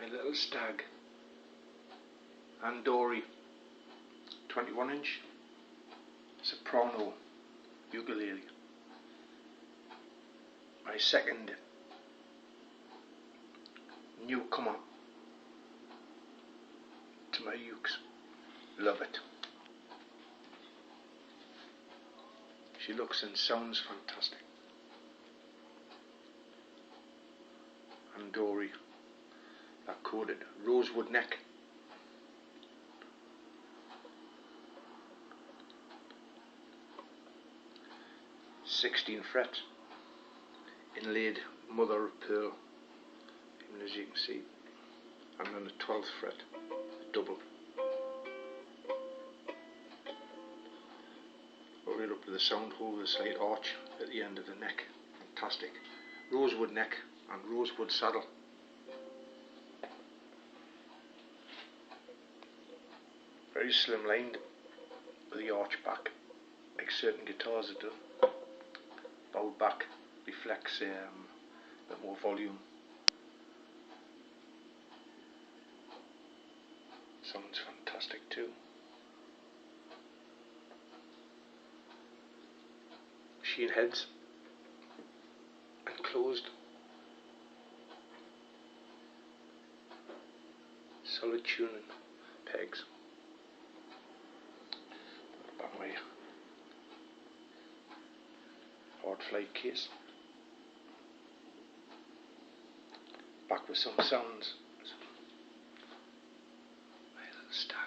my little stag, Andoer 21-inch Soprano ukulele. My second newcomer to my ukes. Love it. She looks and sounds fantastic. Andoer, that coated rosewood neck. .16 fret, inlaid mother of pearl, even as you can see, and then the 12th fret, double. Right up to the sound hole with a slight arch at the end of the neck. Fantastic. Rosewood neck and rosewood saddle. Very slim lined with the arch back, like certain guitars have done. Bowed back reflects a bit more volume. Sounds fantastic too. Machine heads and closed. Solid tuning pegs. Back my hard flight case. Back with some sounds. My little star.